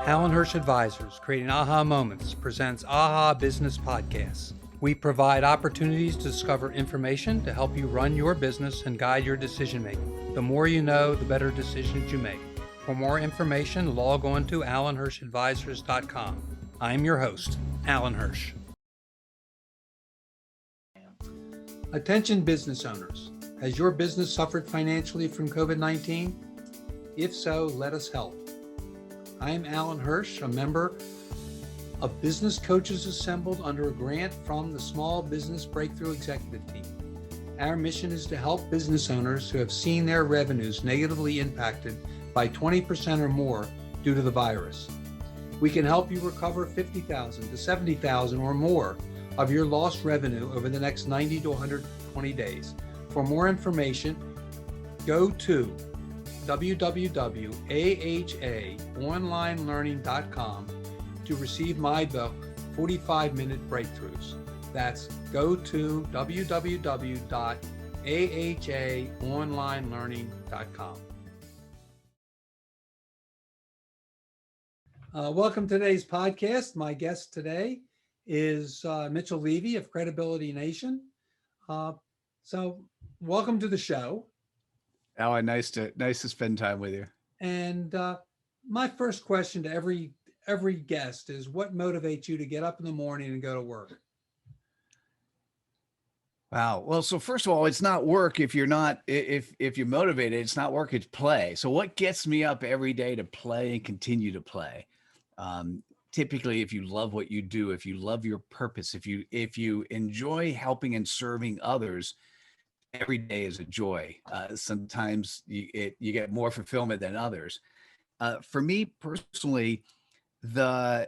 Allan Hirsch Advisors, creating aha moments, presents Aha Business Podcasts. We provide opportunities to discover information to help you run your business and guide your decision making. The more you know, the better decisions you make. For more information, log on to allanhirschadvisors.com. I'm your host, Allan Hirsch. Attention business owners. Has your business suffered financially from COVID-19? If so, let us help. I'm Allan Hirsch, a member of Business Coaches Assembled under a grant from the Small Business Breakthrough Executive Team. Our mission is to help business owners who have seen their revenues negatively impacted by 20% or more due to the virus. We can help you recover $50,000 to $70,000 or more of your lost revenue over the next 90 to 120 days. For more information, go to www.ahaonlinelearning.com to receive my book, 45-Minute Breakthroughs. That's go to www.ahaonlinelearning.com. Welcome to today's podcast. My guest today is Mitchell Levy of Credibility Nation. So welcome to the show. Allan, nice to spend time with you. And my first question to every guest is, what motivates you to get up in the morning and go to work? Wow. Well, so first of all, it's not work if you're motivated. It's not work, it's play. So what gets me up every day to play and continue to play? Typically, if you love what you do, if you love your purpose, if you enjoy helping and serving others, every day is a joy. Sometimes you get more fulfillment than others. For me personally, the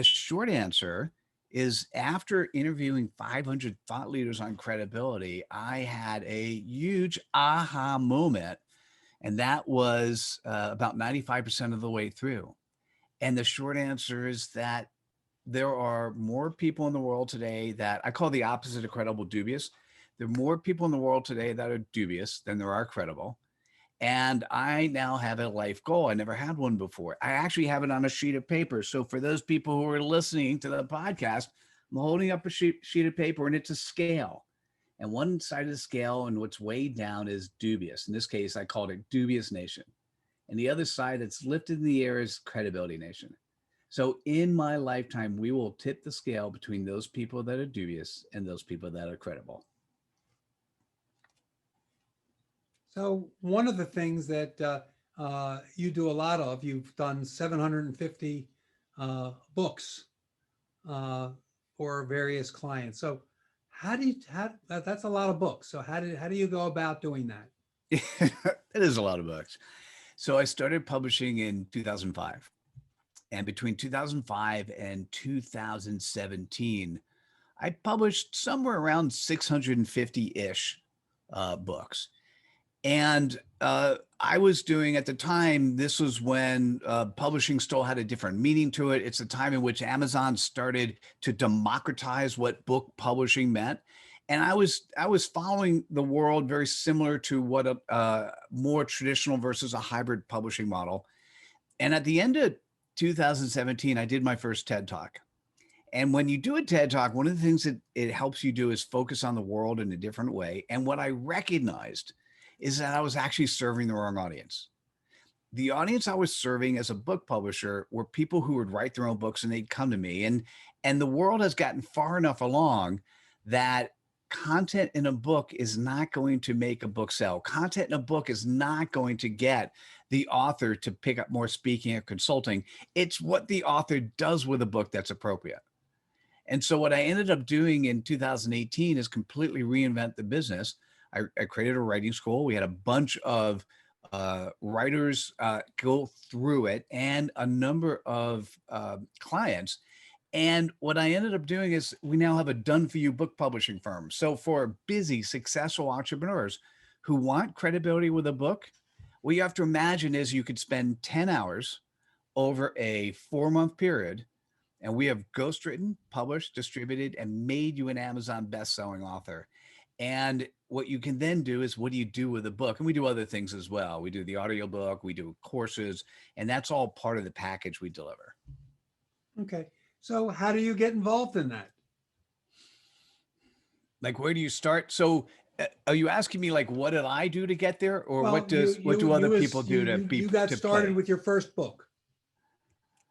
short answer is, after interviewing 500 thought leaders on credibility, I had a huge aha moment, and that was about 95% of the way through. And the short answer is that there are more people in the world today that I call the opposite of credible, dubious. There are more people in the world today that are dubious than there are credible. And I now have a life goal. I never had one before. I actually have it on a sheet of paper. So for those people who are listening to the podcast, I'm holding up a sheet of paper, and it's a scale. And one side of the scale and what's weighed down is dubious. In this case, I called it Dubious Nation. And the other side that's lifted in the air is Credibility Nation. So in my lifetime, we will tip the scale between those people that are dubious and those people that are credible. So one of the things that you do a lot of, you've done 750 books for various clients. So that's a lot of books. So how do you go about doing that? It is a lot of books. So I started publishing in 2005. And between 2005 and 2017, I published somewhere around 650-ish books. And I was doing, at the time, this was when publishing still had a different meaning to it. It's the time in which Amazon started to democratize what book publishing meant. And I was following the world very similar to what a more traditional versus a hybrid publishing model. And at the end of 2017, I did my first TED Talk. And when you do a TED Talk, one of the things that it helps you do is focus on the world in a different way. And what I recognized is that I was actually serving the wrong audience. The audience I was serving as a book publisher were people who would write their own books, and they'd come to me. And the world has gotten far enough along that content in a book is not going to make a book sell. Content in a book is not going to get the author to pick up more speaking or consulting. It's what the author does with a book that's appropriate. And so what I ended up doing in 2018 is completely reinvent the business. I created a writing school. We had a bunch of writers go through it, and a number of clients. And what I ended up doing is, we now have a done-for-you book publishing firm. So for busy, successful entrepreneurs who want credibility with a book, what you have to imagine is you could spend 10 hours over a 4-month period, and we have ghostwritten, published, distributed, and made you an Amazon best-selling author. And what you can then do is, what do you do with a book? And we do other things as well. We do the audiobook, we do courses, and that's all part of the package we deliver. Okay. So how do you get involved in that? Like, where do you start? So are you asking me, like, what did I do to get there, or Well, what do other people do to you got to started play? with your first book.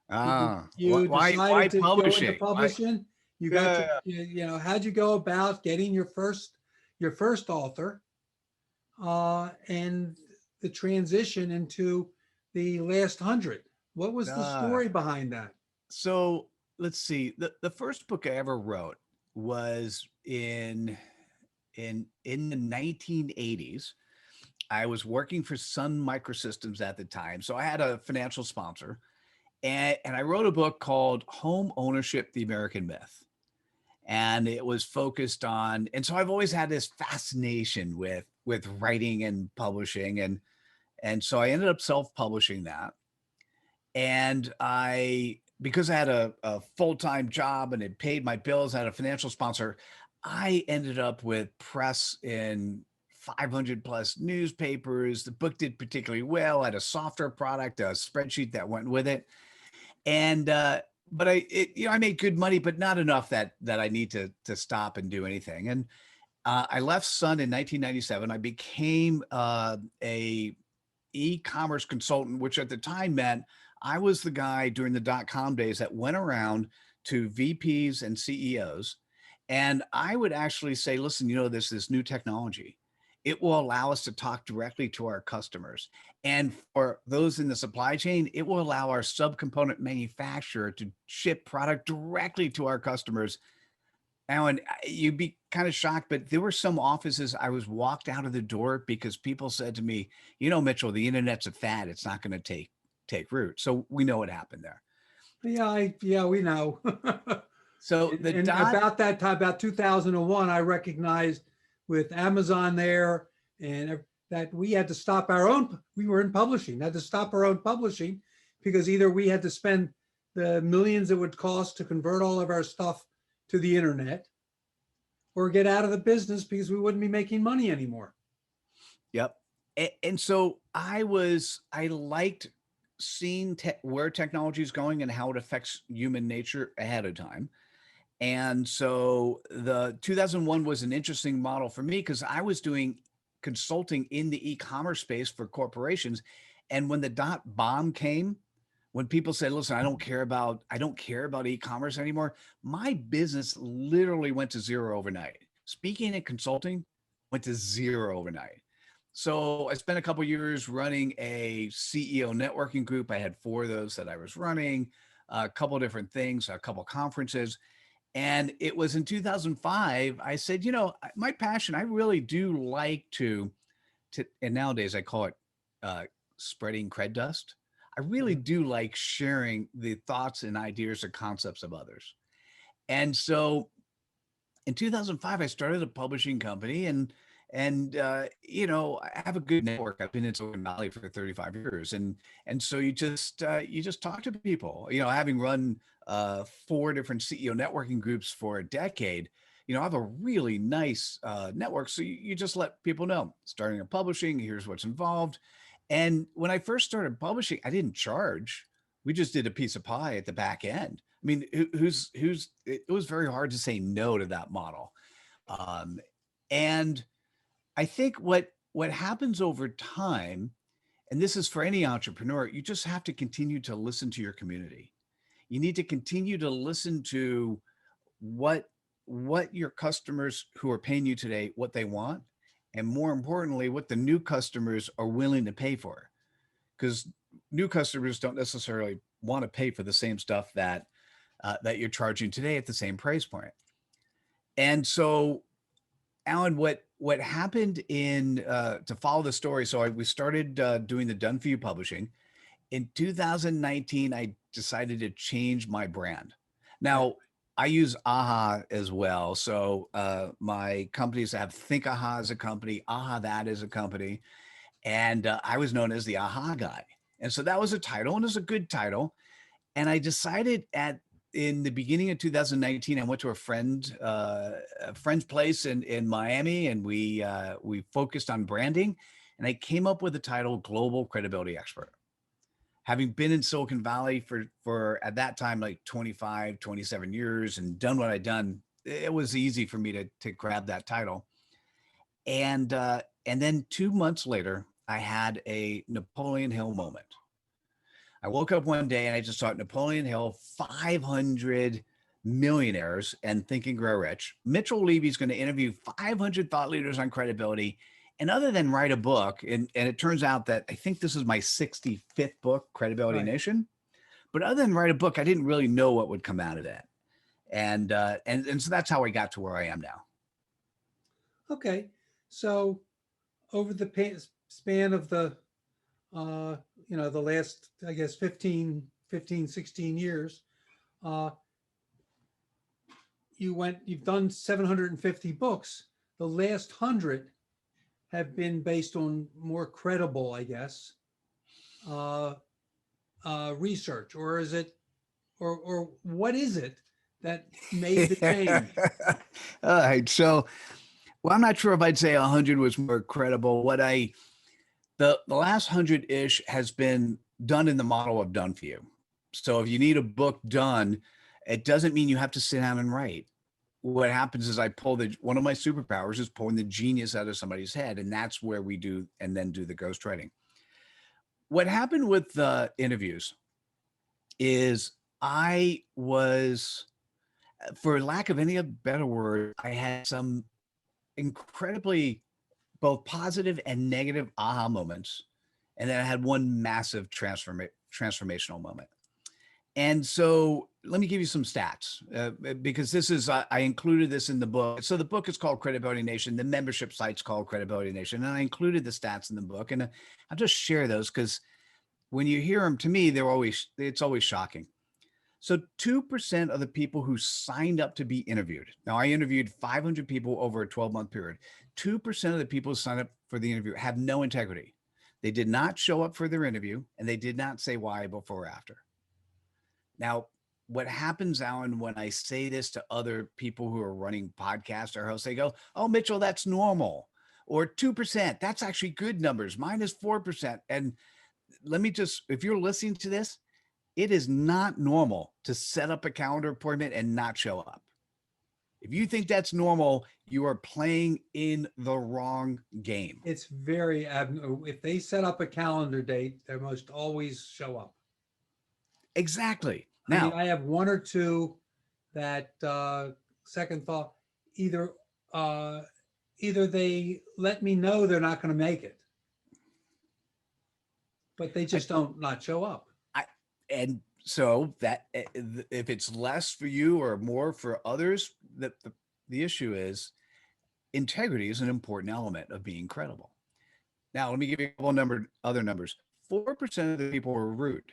You Why decided to go into publishing? Why? publishing. You got your, Yeah. how'd you go about getting your first author, and the transition into the last 100? What was the Uh, story behind that? so let's see. The first book I ever wrote was in the 1980s. I was working for Sun Microsystems at the time, so I had a financial sponsor, and I wrote a book called Home Ownership: The American Myth. And it was focused on, and so I've always had this fascination with writing and publishing, and so I ended up self-publishing that. And because I had a full-time job and it paid my bills, I had a financial sponsor, I ended up with press in 500 plus newspapers. The book did particularly well. I had a software product, a spreadsheet that went with it. And but I made good money, but not enough that I need to stop and do anything. And I left Sun in 1997. I became a e-commerce consultant, which at the time meant I was the guy during the dot-com days that went around to VPs and CEOs, and I would actually say, listen, there's this new technology. It will allow us to talk directly to our customers. And for those in the supply chain, it will allow our subcomponent manufacturer to ship product directly to our customers. And you'd be kind of shocked, but there were some offices I was walked out of the door because people said to me, Mitchell, the internet's a fad. It's not going to take root. So we know what happened there. Yeah, we know. So the And dot, about that time, about 2001, I recognized with Amazon there, and that we had to stop our own. We were in publishing, had to stop our own publishing because either we had to spend the millions it would cost to convert all of our stuff to the internet, or get out of the business because we wouldn't be making money anymore. yep. And so I liked seeing where technology is going and how it affects human nature ahead of time. And so the 2001 was an interesting model for me because I was doing consulting in the e-commerce space for corporations. And when the dot bomb came, when people said, listen, I don't care about e-commerce anymore, my business literally went to zero overnight. Speaking and consulting went to zero overnight. So I spent a couple of years running a CEO networking group. I had 4 of those that I was running, a couple of different things, a couple of conferences. And it was in 2005, I said, my passion, I really do like and nowadays I call it uh, spreading cred dust. I really do like sharing the thoughts and ideas or concepts of others. And so in 2005, I started a publishing company, and I have a good network. I've been in Silicon Valley for 35 years, and so you just talk to people. Having run 4 different CEO networking groups for a decade, I have a really nice network. So you just let people know, starting a publishing, here's what's involved. And when I first started publishing, I didn't charge. We just did a piece of pie at the back end. I mean, it was very hard to say no to that model. Um, and I think what happens over time, and this is for any entrepreneur, you just have to continue to listen to your community. You need to continue to listen to what your customers who are paying you today, what they want, and more importantly, what the new customers are willing to pay for. Because new customers don't necessarily want to pay for the same stuff that you're charging today at the same price point. And so, Allan, what happened to follow the story? So we started doing the Done For You publishing in 2019. I decided to change my brand. Right. Now I use AHA as well. So my companies have Think AHA as a company, AHA that as a company, and I was known as the AHA guy. And so that was a title, and it was a good title. And I decided at in the beginning of 2019, I went to a friend's place in Miami, and we focused on branding, and I came up with the title Global Credibility Expert. Having been in Silicon Valley for at that time like 25, 27 years and done what I'd done, it was easy for me to grab that title. And then 2 months later, I had a Napoleon Hill moment. I woke up one day and I just thought Napoleon Hill, 500 millionaires and Think and Grow Rich. Mitchell Levy is going to interview 500 thought leaders on credibility. And other than write a book, and it turns out that I think this is my 65th book, Credibility Right. Nation. But other than write a book, I didn't really know what would come out of that. And so that's how I got to where I am now. Okay. So over the span of the, the last, I guess, 16 years, you've done 750 books. The last 100 have been based on more credible, I guess, research, or is it, or what is it that made the change? All right. So, well, I'm not sure if I'd say 100 was more credible. The last 100-ish has been done in the model of done for you. So if you need a book done, it doesn't mean you have to sit down and write. What happens is one of my superpowers is pulling the genius out of somebody's head. And that's where we do the ghostwriting. What happened with the interviews is I was, for lack of any better word, I had some incredibly both positive and negative aha moments. And then I had one massive transformational moment. And so let me give you some stats because this is, I included this in the book. So the book is called Credibility Nation. The membership site's called Credibility Nation. And I included the stats in the book. And I'll just share those because when you hear them, to me, it's always shocking. So 2% of the people who signed up to be interviewed. Now, I interviewed 500 people over a 12-month period. 2% of the people who signed up for the interview have no integrity. They did not show up for their interview, and they did not say why before or after. Now, what happens, Allan, when I say this to other people who are running podcasts or hosts, they go, "Oh, Mitchell, that's normal." Or 2%, that's actually good numbers. Mine is 4%. And let me just, if you're listening to this, it is not normal to set up a calendar appointment and not show up. If you think that's normal, you are playing in the wrong game. It's very abnormal. If they set up a calendar date, they must always show up. Exactly. I mean, Now, I have one or two that second thought, either they let me know they're not going to make it, but they just don't not show up. And so that if it's less for you or more for others, the issue is integrity is an important element of being credible. Now, let me give you a couple other numbers. 4% of the people were rude.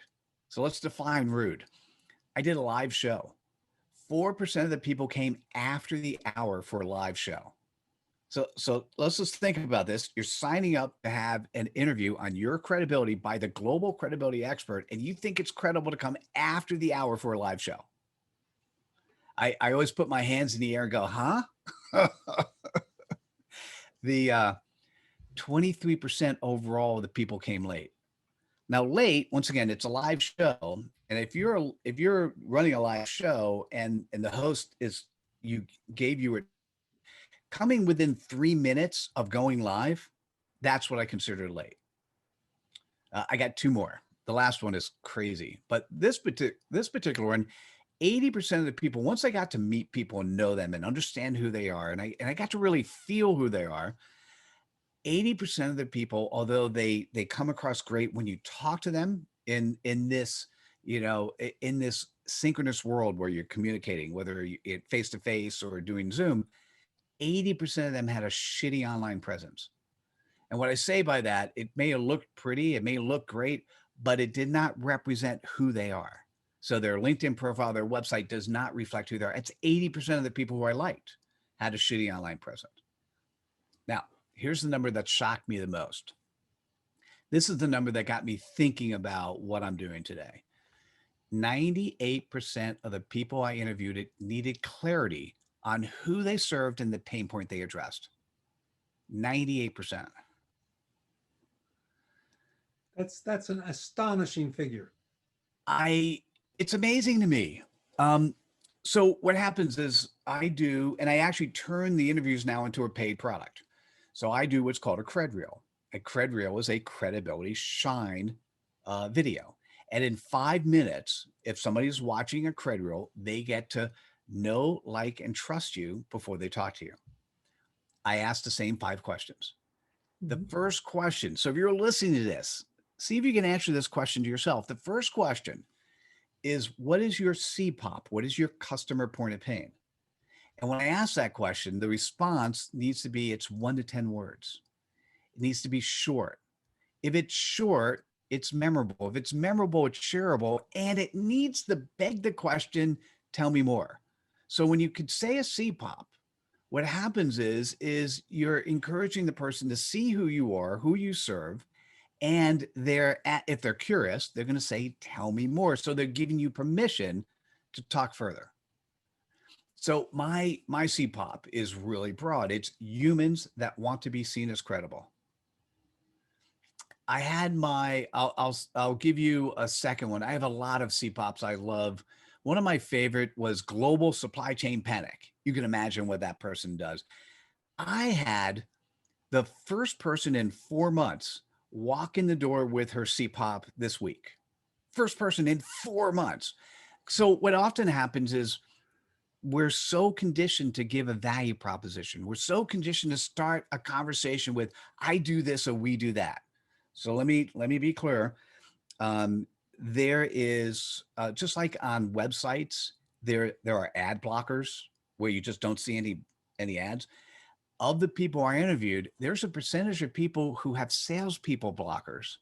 So let's define rude. I did a live show. 4% of the people came after the hour for a live show. So let's just think about this. You're signing up to have an interview on your credibility by the global credibility expert, and you think it's credible to come after the hour for a live show. I always put my hands in the air and go, huh? The 23% overall of the people came late. Now, late, once again, it's a live show. And if you're running a live show and the host gave you coming within 3 minutes of going live, that's what I consider late. I got two more. The last one is crazy, but this particular one, 80% of the people, once I got to meet people and know them and understand who they are, and I got to really feel who they are, 80% of the people, although they come across great when you talk to them in this, in this synchronous world where you're communicating, whether it face to face or doing Zoom, 80% of them had a shitty online presence. And what I say by that, it may have looked pretty, it may look great, but it did not represent who they are. So their LinkedIn profile, their website does not reflect who they are. It's 80% of the people who I liked had a shitty online presence. Now, here's the number that shocked me the most. This is the number that got me thinking about what I'm doing today. 98% of the people I interviewed needed clarity on who they served and the pain point they addressed. 98%. That's an astonishing figure. It's amazing to me. So what happens is I do, and I actually turn the interviews now into a paid product. So I do what's called a cred reel. A cred reel is a credibility shine video. And in 5 minutes, if somebody's watching a cred reel, they get to know, like, and trust you before they talk to you. I ask the same 5 questions. The first question, so if you're listening to this, see if you can answer this question to yourself. The first question is, what is your CPOP? What is your customer point of pain? And when I ask that question, the response needs to be, it's 1 to 10 words. It needs to be short. If it's short, it's memorable. If it's memorable, it's shareable, and it needs to beg the question, tell me more. So when you could say a CPOP, what happens is you're encouraging the person to see who you are, who you serve, and if they're curious, they're going to say, tell me more. So they're giving you permission to talk further. So my CPOP is really broad. It's humans that want to be seen as credible. I had I'll give you a second one. I have a lot of CPOPs I love. One of my favorite was global supply chain panic. You can imagine what that person does. I had the first person in 4 months walk in the door with her CPOP this week. First person in 4 months. So what often happens is we're so conditioned to give a value proposition. We're so conditioned to start a conversation with, I do this or we do that. So let me be clear. There is just like on websites, there are ad blockers where you just don't see any ads. Of the people I interviewed, there's a percentage of people who have salespeople blockers.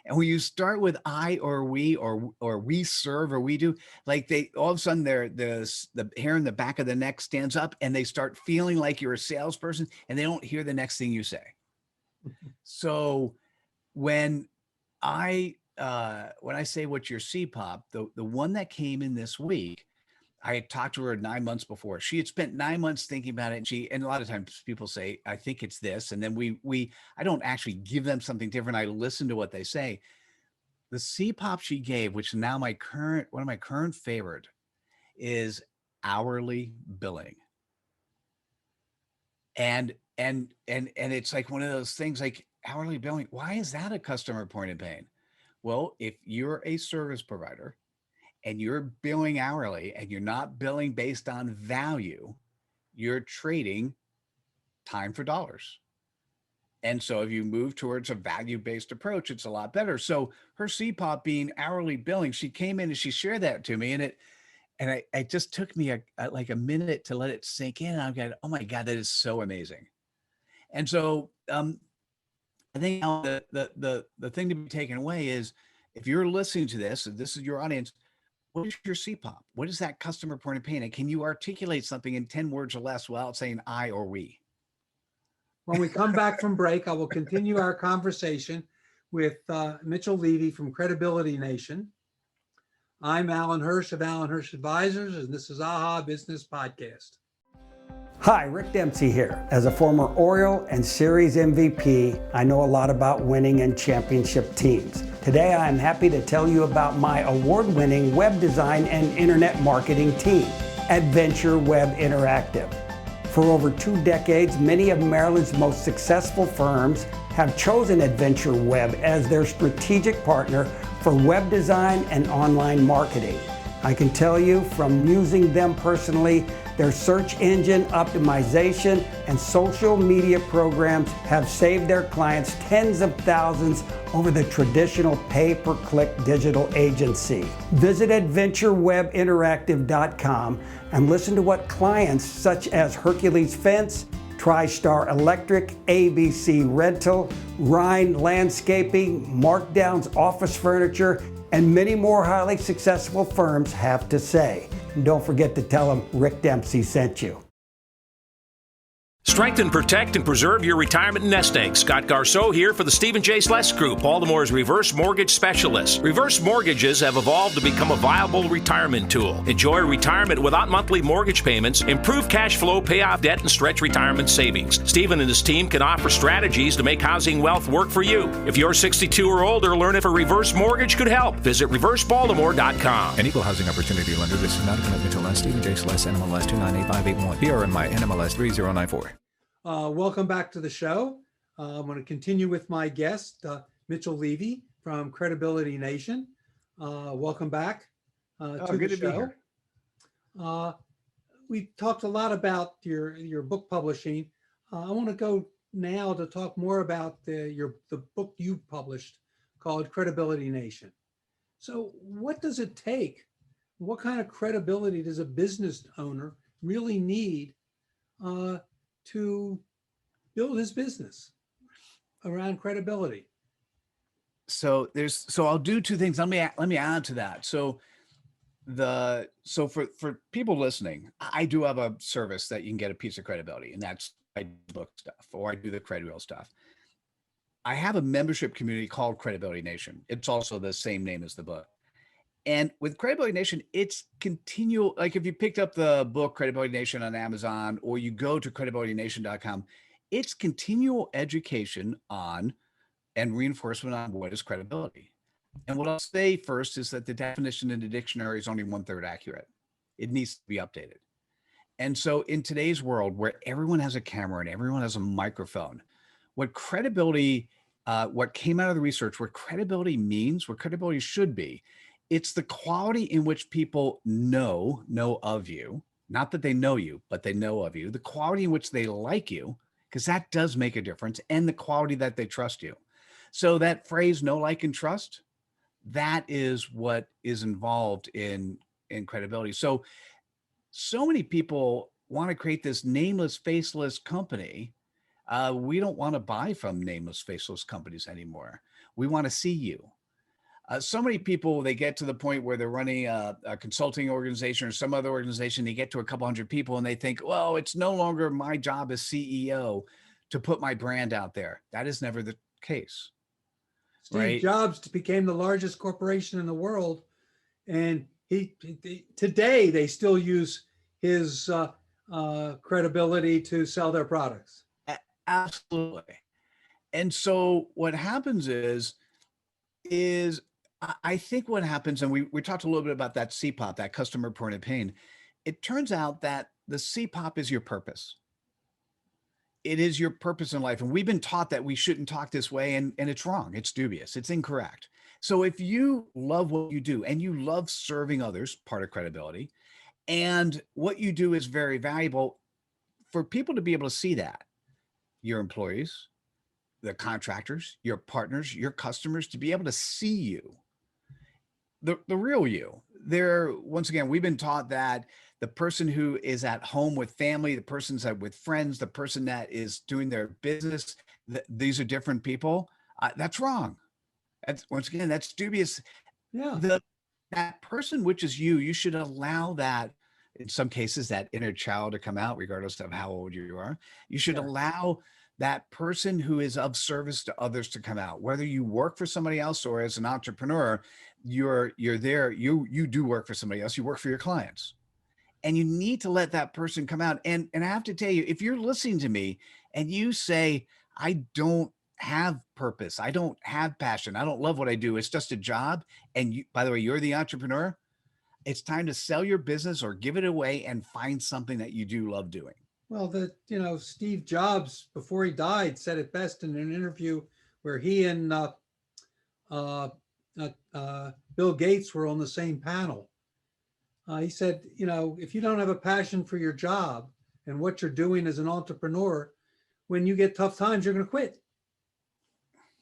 And when you start with I or we serve or we do, like they all of a sudden the hair in the back of the neck stands up and they start feeling like you're a salesperson and they don't hear the next thing you say. So when I say what's your CPOP, the one that came in this week, I had talked to her 9 months before. She had spent 9 months thinking about it. And a lot of times people say, I think it's this. And then I don't actually give them something different. I listen to what they say. The CPOP she gave, which now one of my current favorite, is hourly billing. And it's like one of those things like hourly billing. Why is that a customer point of pain? Well, if you're a service provider and you're billing hourly and you're not billing based on value, you're trading time for dollars. And so if you move towards a value-based approach, it's a lot better. So her CPOP being hourly billing, she came in and she shared that to me, and it just took me like a minute to let it sink in. And I'm going, oh my God, that is so amazing. And so I think the thing to be taken away is, if you're listening to this, and this is your audience, what is your CPOP? What is that customer point of pain? And can you articulate something in 10 words or less without saying I or we? When we come back from break, I will continue our conversation with Mitchell Levy from Credibility Nation. I'm Allan Hirsch of Allan Hirsch Advisors, and this is AHA Business Podcast. Hi, Rick Dempsey here. As a former Oriole and Series MVP, I know a lot about winning and championship teams. Today, I am happy to tell you about my award-winning web design and internet marketing team, Adventure Web Interactive. For over 2 decades, many of Maryland's most successful firms have chosen Adventure Web as their strategic partner for web design and online marketing. I can tell you from using them personally, their search engine optimization and social media programs have saved their clients tens of thousands over the traditional pay-per-click digital agency. Visit AdventureWebInteractive.com and listen to what clients such as Hercules Fence, TriStar Electric, ABC Rental, Rhine Landscaping, Markdown's Office Furniture, and many more highly successful firms have to say. And don't forget to tell them Rick Dempsey sent you. Strengthen, protect, and preserve your retirement nest egg. Scott Garceau here for the Stephen J. Sless Group, Baltimore's reverse mortgage specialist. Reverse mortgages have evolved to become a viable retirement tool. Enjoy retirement without monthly mortgage payments, improve cash flow, pay off debt, and stretch retirement savings. Stephen and his team can offer strategies to make housing wealth work for you. If you're 62 or older, learn if a reverse mortgage could help. Visit reversebaltimore.com. An equal housing opportunity lender. This is not a commitment to lend. Stephen J. Sless, NMLS 298581. PRMI NMLS 3094. Welcome back to the show. I'm going to continue with my guest, Mitchell Levy from Credibility Nation. Welcome back to good the to be show. here. We talked a lot about your book publishing. I want to go now to talk more about the book you published called Credibility Nation. So what does it take? What kind of credibility does a business owner really need to build his business around credibility? So I'll do two things. Let me add to that. So for people listening, I do have a service that you can get a piece of credibility, and that's I do book stuff, or I do the credibility stuff. I have a membership community called Credibility Nation. It's also the same name as the book. And with Credibility Nation, it's continual. Like if you picked up the book Credibility Nation on Amazon, or you go to credibilitynation.com, it's continual education on and reinforcement on what is credibility. And what I'll say first is that the definition in the dictionary is only 1/3 accurate. It needs to be updated. And so in today's world where everyone has a camera and everyone has a microphone, what credibility, what came out of the research, what credibility means, what credibility should be, it's the quality in which people know of you, not that they know you, but they know of you, the quality in which they like you, because that does make a difference, and the quality that they trust you. So that phrase, know, like, and trust, that is what is involved in credibility. So many people want to create this nameless, faceless company. We don't want to buy from nameless, faceless companies anymore. We want to see you. So many people, they get to the point where they're running a consulting organization or some other organization, they get to a couple hundred people and they think, well, it's no longer my job as CEO to put my brand out there. That is never the case. Steve Jobs became the largest corporation in the world, and he today they still use his credibility to sell their products. Absolutely. And so what happens is I think what happens, and we talked a little bit about that CPOP, that customer point of pain. It turns out that the CPOP is your purpose. It is your purpose in life. And we've been taught that we shouldn't talk this way, and it's wrong. It's dubious. It's incorrect. So if you love what you do and you love serving others, part of credibility, and what you do is very valuable, for people to be able to see that, your employees, the contractors, your partners, your customers, to be able to see you, the real you. Once again, we've been taught that the person who is at home with family, the person's that with friends, the person that is doing their business, these are different people. That's wrong. Once again, that's dubious. Yeah. That person, which is you should allow that, in some cases, that inner child to come out, regardless of how old you are. You should allow that person who is of service to others to come out. Whether you work for somebody else or as an entrepreneur, you're there, you do work for somebody else, you work for your clients. And you need to let that person come out. And I have to tell you, if you're listening to me and you say, I don't have purpose, I don't have passion, I don't love what I do, it's just a job. And you, by the way, you're the entrepreneur, it's time to sell your business or give it away and find something that you do love doing. Well, Steve Jobs, before he died, said it best in an interview where he and Bill Gates were on the same panel. He said, if you don't have a passion for your job and what you're doing as an entrepreneur, when you get tough times, you're going to quit.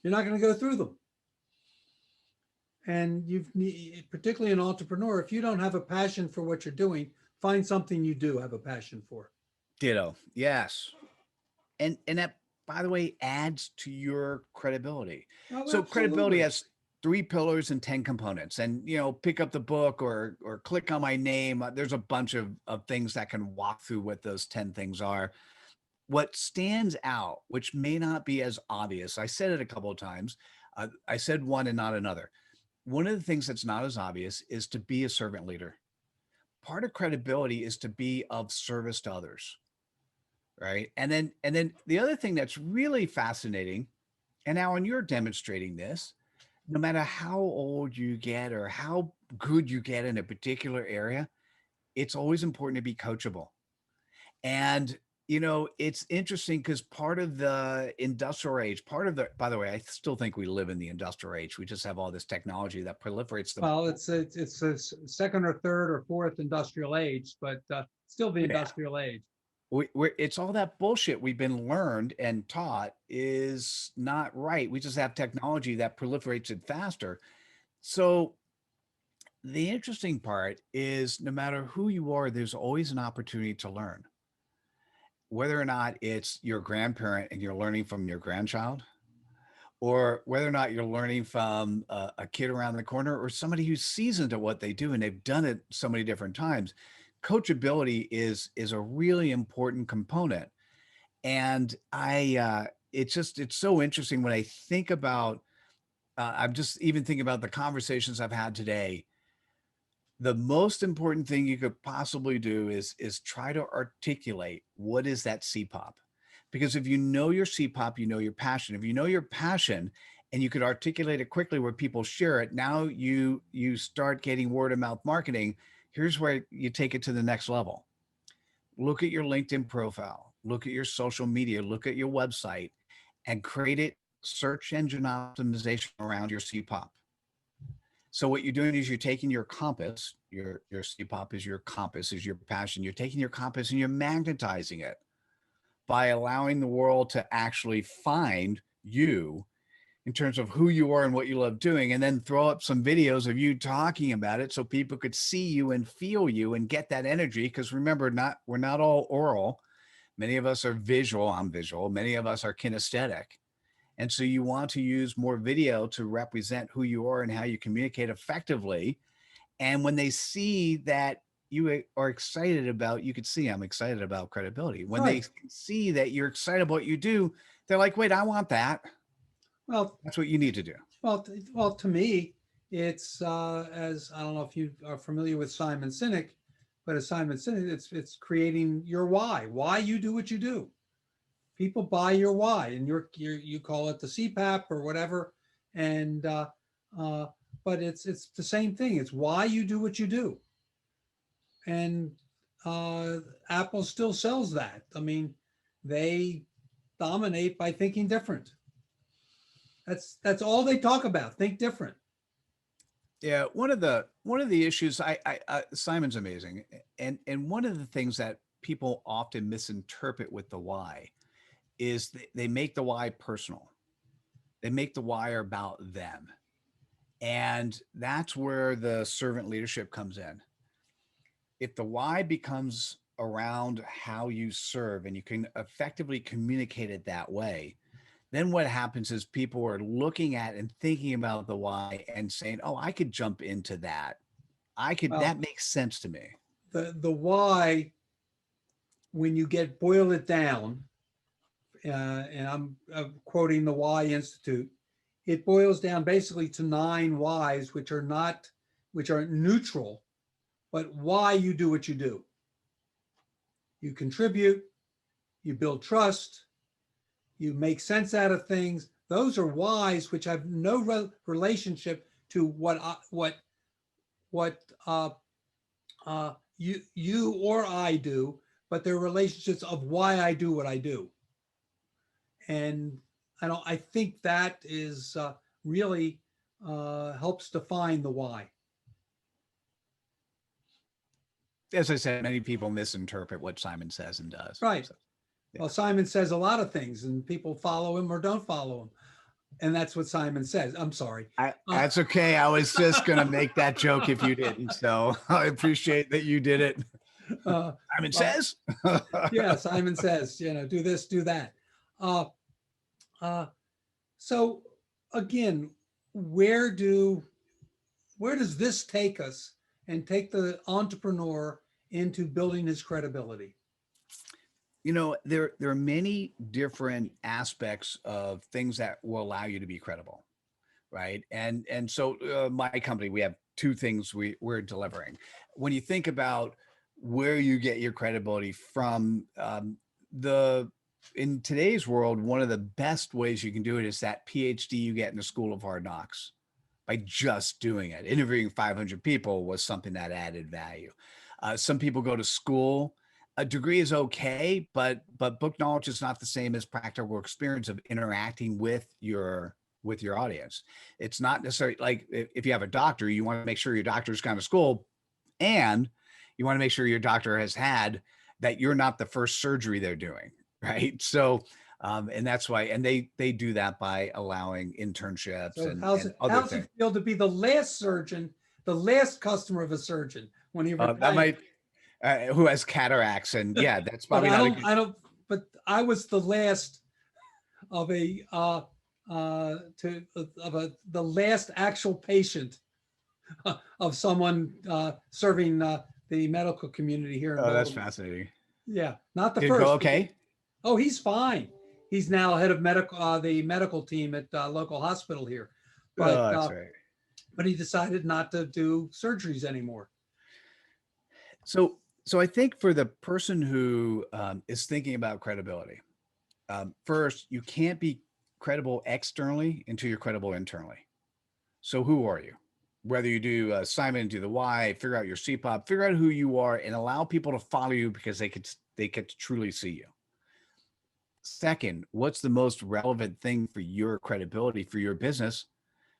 You're not going to go through them. And particularly an entrepreneur, if you don't have a passion for what you're doing, find something you do have a passion for. Ditto. Yes. And that, by the way, adds to your credibility. Oh, so absolutely. Credibility has 3 pillars and 10 components. And, pick up the book or click on my name. There's a bunch of things that can walk through what those 10 things are. what stands out, which may not be as obvious, I said it a couple of times. I said one and not another. One of the things that's not as obvious is to be a servant leader. Part of credibility is to be of service to others, right? And then the other thing that's really fascinating, and Alan, you're demonstrating this, no matter how old you get or how good you get in a particular area, it's always important to be coachable. And it's interesting because part of the industrial age, by the way, I still think we live in the industrial age. We just have all this technology that proliferates. Well, it's a second or third or fourth industrial age, but still the industrial age. It's all that bullshit we've been learned and taught is not right. We just have technology that proliferates it faster. So the interesting part is no matter who you are, there's always an opportunity to learn. Whether or not it's your grandparent and you're learning from your grandchild, or whether or not you're learning from a kid around the corner or somebody who's seasoned at what they do and they've done it so many different times, coachability is a really important component. And it's so interesting when I think about, I'm just even thinking about the conversations I've had today. The most important thing you could possibly do is try to articulate what is that CPOP. Because if you know your CPOP, you know your passion. If you know your passion and you could articulate it quickly where people share it, now you start getting word of mouth marketing. Here's where you take it to the next level. Look at your LinkedIn profile, look at your social media, look at your website, and create it search engine optimization around your CPOP. So what you're doing is you're taking your compass, your CPOP is your compass, is your passion. You're taking your compass and you're magnetizing it by allowing the world to actually find you in terms of who you are and what you love doing, and then throw up some videos of you talking about it so people could see you and feel you and get that energy. Because remember, we're not all oral. Many of us are visual. I'm visual. Many of us are kinesthetic. And so you want to use more video to represent who you are and how you communicate effectively. And when they see that you are excited about, you could see I'm excited about credibility. When they see that you're excited about what you do, they're like, wait, I want that. Well, that's what you need to do. Well, to me, it's as I don't know if you are familiar with Simon Sinek, but as Simon Sinek, it's creating your why you do what you do. People buy your why, and you call it the CPAP or whatever, and but it's the same thing. It's why you do what you do, and Apple still sells that. I mean, they dominate by thinking different. That's all they talk about. Think different. Yeah, one of the issues Simon's amazing, and one of the things that people often misinterpret with the why is they make the why personal. They make the why about them. And that's where the servant leadership comes in. If the why becomes around how you serve and you can effectively communicate it that way, then what happens is people are looking at and thinking about the why and saying, oh, I could jump into that. That makes sense to me. The why, when you boil it down, and I'm quoting the Why Institute, it boils down basically to 9 whys, which are neutral, but why you do what you do. You contribute, you build trust, you make sense out of things. Those are whys which have no relationship to what you or I do, but they're relationships of why I do what I do. And I think that is really helps define the why. As I said, many people misinterpret what Simon says and does. Right. So, yeah. Well, Simon says a lot of things, and people follow him or don't follow him, and that's what Simon says. I'm sorry. That's okay. I was just going to make that joke if you didn't. So I appreciate that you did it. Simon says. Yeah, Simon says. Do this, do that. So again, where does this take us and take the entrepreneur into building his credibility? There are many different aspects of things that will allow you to be credible, right? And so my company, we have two things we're delivering. When you think about where you get your credibility from, in today's world, one of the best ways you can do it is that PhD you get in the School of Hard Knocks by just doing it. Interviewing 500 people was something that added value. Some people go to school. A degree is okay, but book knowledge is not the same as practical experience of interacting with your audience. It's not necessarily like if you have a doctor, you want to make sure your doctor's gone to school, and you want to make sure your doctor has had that you're not the first surgery they're doing, right? So, and that's why, and they do that by allowing internships So and how's other it things. feel to be the last surgeon, the last customer of a surgeon when he retired? That might, who has cataracts, and yeah, that's But probably I not. don't, I don't, but I was the last of the last actual patient of someone serving the medical community here in Oh, that's Baltimore. fascinating. Yeah, not the Did it first. go okay? Oh, he's fine. He's now head of the medical team at local hospital here. But Oh, that's right. but he decided not to do surgeries anymore. So I think for the person who is thinking about credibility, first, you can't be credible externally until you're credible internally. So who are you? Whether you do Simon, do the why, figure out your CPOP, figure out who you are, and allow people to follow you because they get to truly see you. Second, what's the most relevant thing for your credibility for your business?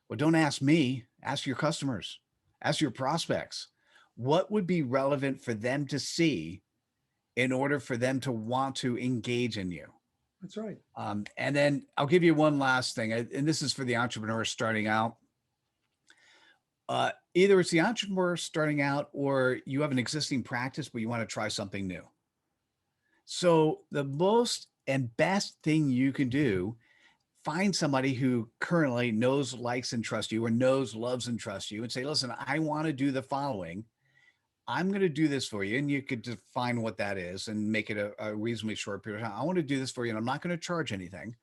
Well, don't ask me, ask your customers, ask your prospects. What would be relevant for them to see in order for them to want to engage in you? That's right. And then I'll give you one last thing, and this is for the entrepreneur starting out. Either it's the entrepreneur starting out or you have an existing practice, but you want to try something new. So the most and best thing you can do, find somebody who currently knows, likes, and trusts you, or knows, loves, and trusts you, and say, listen, I want to do the following. I'm going to do this for you. And you could define what that is and make it a reasonably short period of time. I want to do this for you, and I'm not going to charge anything.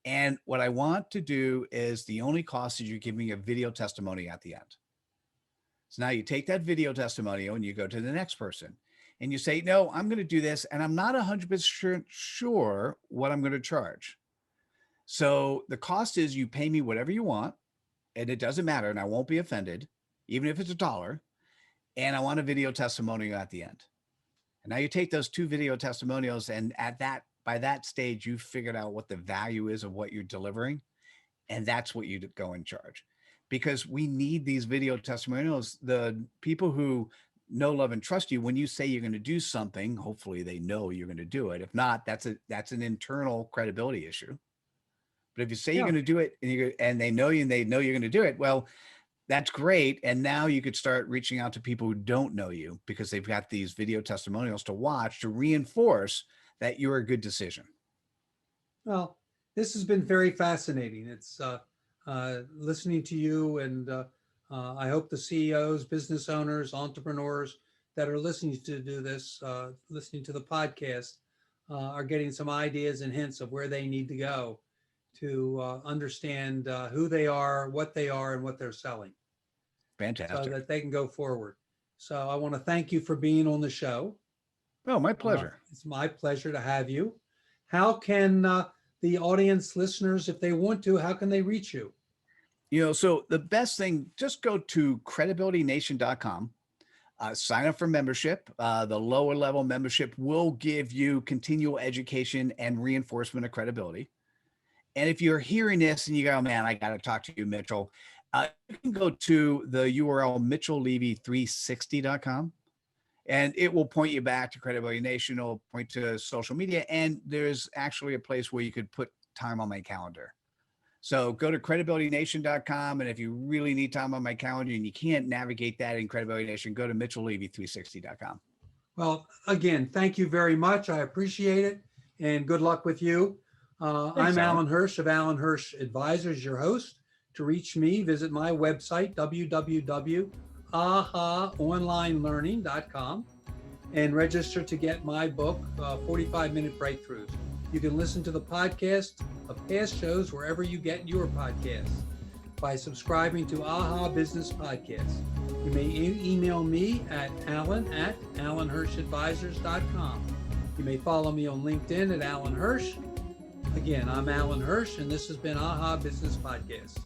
And what I want to do is the only cost is you give me a video testimony at the end. So now you take that video testimonial and you go to the next person and you say, no, I'm going to do this, and I'm not 100% sure what I'm going to charge. So the cost is you pay me whatever you want, and it doesn't matter, and I won't be offended, even if it's $1. And I want a video testimonial at the end. And now you take those two video testimonials, and by that stage, you've figured out what the value is of what you're delivering. And that's what you go and charge, because we need these video testimonials. The people who know, love, and trust you, when you say you're going to do something, hopefully they know you're going to do it. If not, that's an internal credibility issue. But if you say you're going to do it and they know you and they know you're going to do it, well, that's great. And now you could start reaching out to people who don't know you because they've got these video testimonials to watch to reinforce that you're a good decision. Well, this has been very fascinating. It's listening to you, and I hope the CEOs, business owners, entrepreneurs that are listening to listening to the podcast, are getting some ideas and hints of where they need to go to understand who they are, and what they're selling. Fantastic. So that they can go forward. So I want to thank you for being on the show. Oh, my pleasure. It's my pleasure to have you. How can the audience, listeners, if they want to, how can they reach you? So the best thing, just go to credibilitynation.com, sign up for membership. The lower level membership will give you continual education and reinforcement of credibility. And if you're hearing this and you go, man, I got to talk to you, Mitchell, you can go to the URL mitchelllevy360.com, and it will point you back to Credibility Nation. It'll point to social media, and there's actually a place where you could put time on my calendar. So go to credibilitynation.com, and if you really need time on my calendar and you can't navigate that in Credibility Nation, go to mitchelllevy360.com. Well, again, thank you very much. I appreciate it, and good luck with you. I'm Allan Hirsch of Allan Hirsch Advisors, your host. To reach me, visit my website, www.ahaonlinelearning.com. and register to get my book, 45-Minute Breakthroughs. You can listen to the podcast of past shows wherever you get your podcasts by subscribing to AHA Business Podcasts. You may email me at allan@allanhirschadvisors.com. You may follow me on LinkedIn at Allan Hirsch. Again, I'm Allan Hirsch, and this has been AHA Business Podcast.